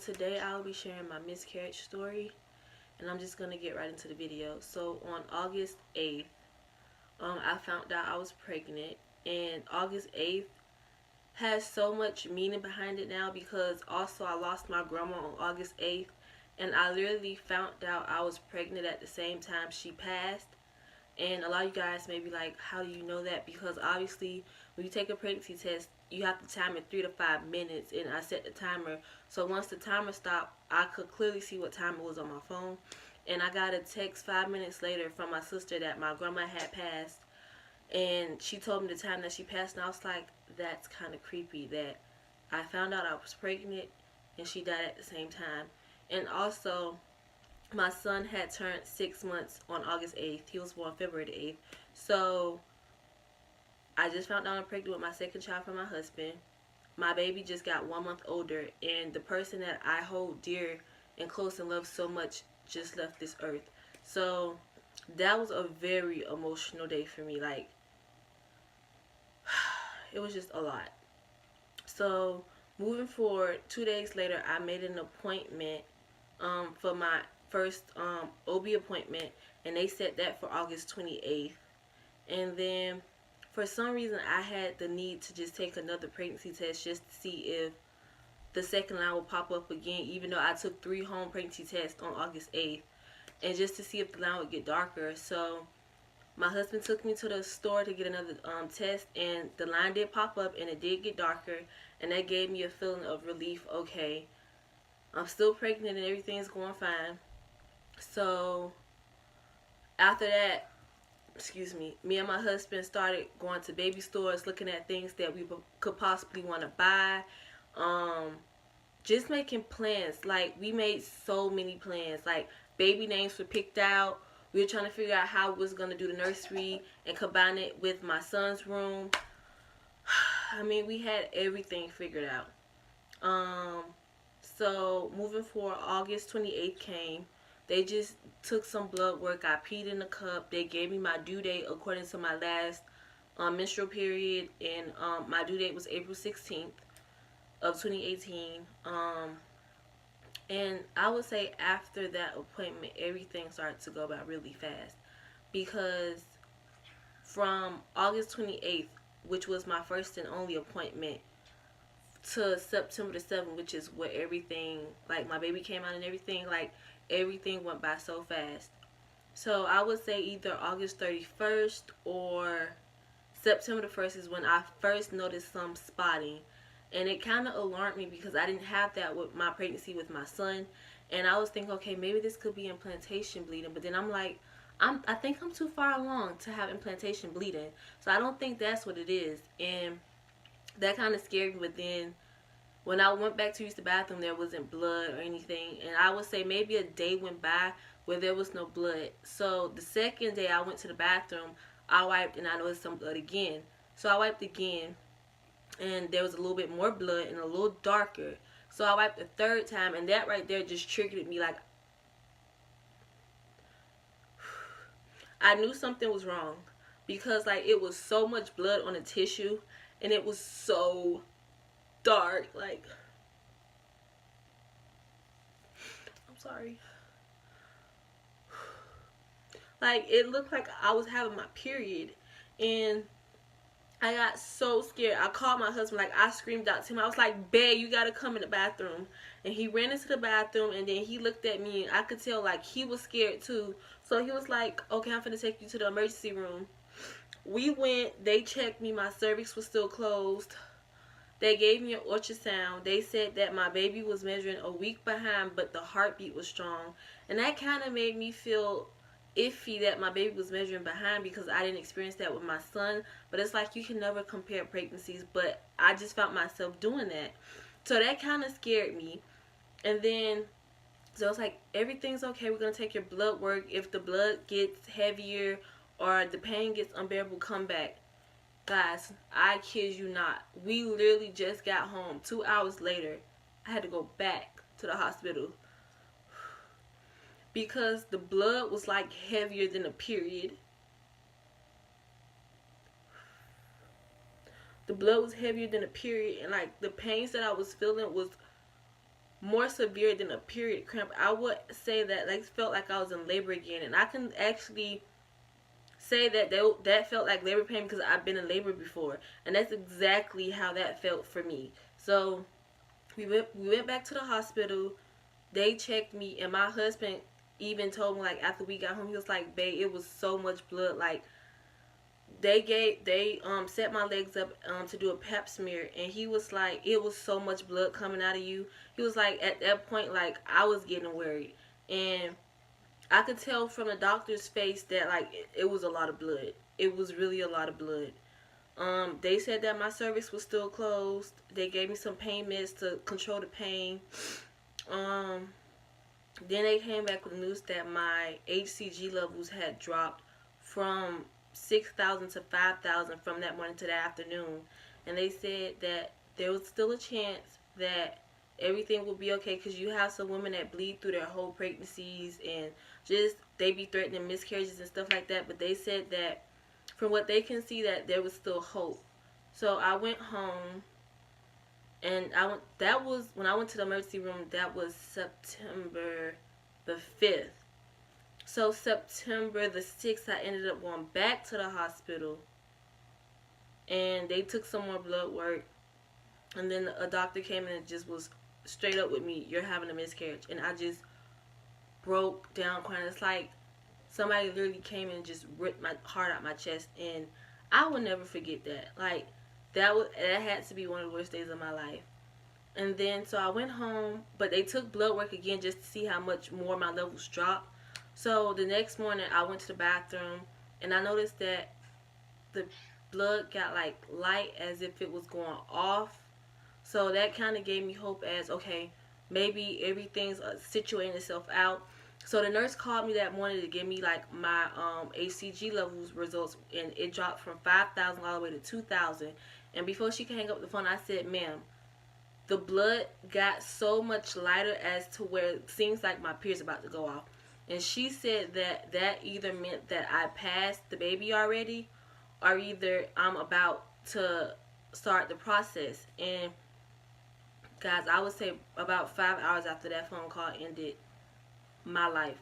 today I'll be sharing my miscarriage story, and I'm just gonna get right into the video. So on August 8th, I found out I was pregnant, and August 8th has so much meaning behind it now because also I lost my grandma on August 8th, and I literally found out I was pregnant at the same time she passed. And a lot of you guys may be like, how do you know that? Because obviously when you take a pregnancy test, you have to time it 3 to 5 minutes, and I set the timer. So once the timer stopped, I could clearly see what time it was on my phone. And I got a text 5 minutes later from my sister that my grandma had passed. And she told me the time that she passed, and I was like, that's kind of creepy that I found out I was pregnant and she died at the same time. And also, my son had turned 6 months on August 8th. He was born February the 8th. So I just found out I'm pregnant with my second child from my husband. My baby just got 1 month older, and the person that I hold dear and close and love so much just left this earth. So that was a very emotional day for me. Like, it was just a lot. So moving forward, 2 days later, I made an appointment for my first OB appointment, and they set that for August 28th. And then for some reason I had the need to just take another pregnancy test just to see if the second line would pop up again, even though I took 3 home pregnancy tests on August 8th, and just to see if the line would get darker. So my husband took me to the store to get another test, and the line did pop up and it did get darker, and that gave me a feeling of relief. Okay, I'm still pregnant and everything's going fine. So after that, me and my husband started going to baby stores, looking at things that we could possibly want to buy. Just making plans. Like, we made so many plans. Like, baby names were picked out. We were trying to figure out how we was going to do the nursery and combine it with my son's room. I mean, we had everything figured out. So moving forward, August 28th came. They just took some blood work. I peed in a cup. They gave me my due date according to my last menstrual period, and my due date was April 16th of 2018. And I would say after that appointment, everything started to go by really fast, because from August 28th, which was my first and only appointment, to September the 7th, which is what everything, like my baby came out and everything, like everything went by so fast. So I would say either August 31st or September the 1st is when I first noticed some spotting. And it kind of alarmed me because I didn't have that with my pregnancy with my son. And I was thinking, okay, maybe this could be implantation bleeding. But then I'm like, I think I'm too far along to have implantation bleeding. So I don't think that's what it is. And that kind of scared me. But then when I went back to use the bathroom, there wasn't blood or anything. And I would say maybe a day went by where there was no blood. So the second day I went to the bathroom, I wiped and I noticed some blood again. So I wiped again, and there was a little bit more blood and a little darker. So I wiped the third time, and that right there just triggered me. Like, I knew something was wrong, because like it was so much blood on the tissue, and it was so dark. Like, I'm sorry. Like, it looked like I was having my period, and I got so scared. I called my husband. Like, I screamed out to him. I was like, babe, you gotta come in the bathroom. And he ran into the bathroom, and then he looked at me, and I could tell like he was scared too. So he was like, okay, I'm finna take you to the emergency room. We went. They checked me. My cervix was still closed. They gave me an ultrasound. They said that my baby was measuring a week behind, but the heartbeat was strong. And that kind of made me feel iffy that my baby was measuring behind, because I didn't experience that with my son. But it's like, you can never compare pregnancies, but I just found myself doing that. So that kind of scared me. And then, so it's like, everything's okay. We're going to take your blood work. If the blood gets heavier or the pain gets unbearable, come back. Guys, I kid you not. We literally just got home. 2 hours later, I had to go back to the hospital because the blood was like heavier than a period. The blood was heavier than a period, and like the pains that I was feeling was more severe than a period cramp. I would say that like felt like I was in labor again, and I can actually say that that felt like labor pain because I've been in labor before, and that's exactly how that felt for me. So we went back to the hospital. They checked me, and my husband even told me like after we got home, he was like, "Babe, it was so much blood. Like they set my legs up to do a pap smear, and he was like, it was so much blood coming out of you. He was like, at that point, like I was getting worried, and I could tell from the doctor's face that like it was a lot of blood. It was really a lot of blood. They said that my cervix was still closed. They gave me some pain meds to control the pain. Um, then they came back with the news that my HCG levels had dropped from 6,000 to 5,000 from that morning to the afternoon. And they said that there was still a chance that everything will be okay because you have some women that bleed through their whole pregnancies and just they be threatening miscarriages and stuff like that. But they said that from what they can see that there was still hope. So I went home, and that was when I went to the emergency room. That was September the 5th. So September the 6th, I ended up going back to the hospital, and they took some more blood work, and then a doctor came in and just was straight up with me, "You're having a miscarriage," and I just broke down crying. It's like somebody literally came and just ripped my heart out my chest, and I will never forget that. Like that had to be one of the worst days of my life. And then so I went home, but they took blood work again just to see how much more my levels dropped. So the next morning I went to the bathroom, and I noticed that the blood got like light as if it was going off. So that kind of gave me hope as, okay, maybe everything's situating itself out. So the nurse called me that morning to give me like my HCG levels results, and it dropped from 5,000 all the way to 2,000. And before she could hang up the phone, I said, "Ma'am, the blood got so much lighter as to where it seems like my period's about to go off." And she said that that either meant that I passed the baby already, or either I'm about to start the process. And guys, I would say about 5 hours after that phone call ended, my life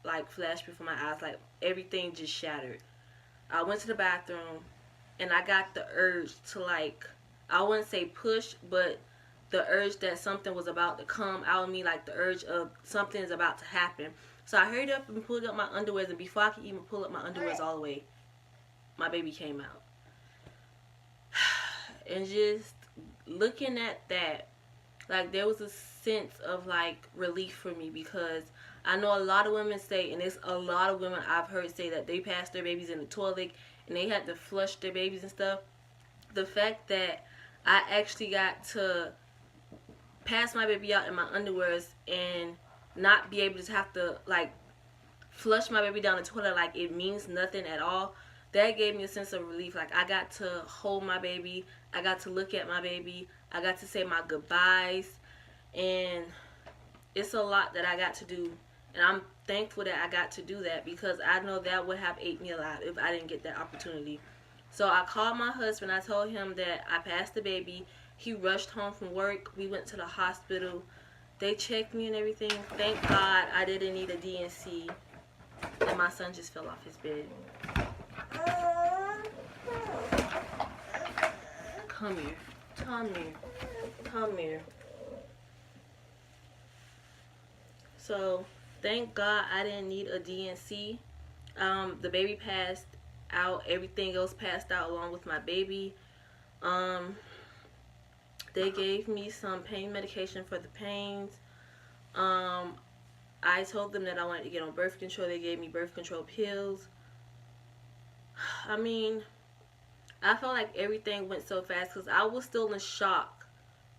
like flashed before my eyes. Like everything just shattered. I went to the bathroom, and I got the urge to like, I wouldn't say push, but the urge that something was about to come out of me, like the urge of something is about to happen. So I hurried up and pulled up my underwears, and before I could even pull up my underwears all the way, my baby came out. And just looking at that, like there was a sense of like relief for me, because I know a lot of women say, and there's a lot of women I've heard say that they passed their babies in the toilet and they had to flush their babies and stuff. The fact that I actually got to pass my baby out in my underwears and not be able to have to like flush my baby down the toilet like it means nothing at all, that gave me a sense of relief. Like I got to hold my baby, I got to look at my baby, I got to say my goodbyes, and it's a lot that I got to do, and I'm thankful that I got to do that, because I know that would have ate me alive if I didn't get that opportunity. So I called my husband. I told him that I passed the baby. He rushed home from work. We went to the hospital. They checked me and everything. Thank God I didn't need a DNC. And my son just fell off his bed. Come here. Come here. Come here. So, thank God I didn't need a DNC. The baby passed out. Everything else passed out along with my baby. They gave me some pain medication for the pains. I told them that I wanted to get on birth control. They gave me birth control pills. I mean, I felt like everything went so fast because I was still in shock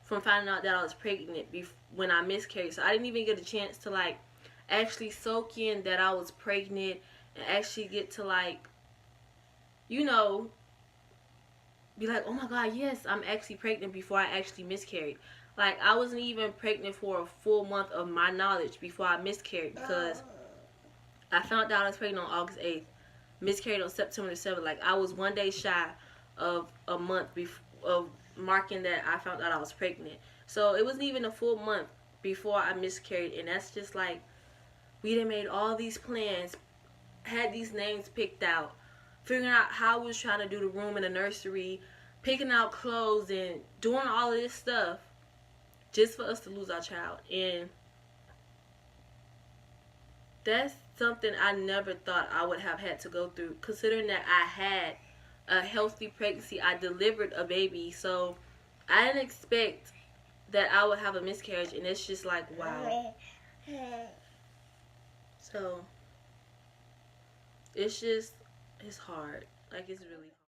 from finding out that I was pregnant when I miscarried. So I didn't even get a chance to like actually soak in that I was pregnant and actually get to like, you know, be like, oh my God, yes, I'm actually pregnant before I actually miscarried. Like, I wasn't even pregnant for a full month of my knowledge before I miscarried, because I found out I was pregnant on August 8th, miscarried on September 7th. Like, I was one day shy of a month of marking that I found out I was pregnant. So, it wasn't even a full month before I miscarried. And that's just like, we done made all these plans, had these names picked out, figuring out how we was trying to do the room in the nursery, picking out clothes and doing all of this stuff just for us to lose our child. And that's something I never thought I would have had to go through, considering that I had a healthy pregnancy. I delivered a baby, so I didn't expect that I would have a miscarriage, and it's just like, wow. So it's hard. Like, it's really hard.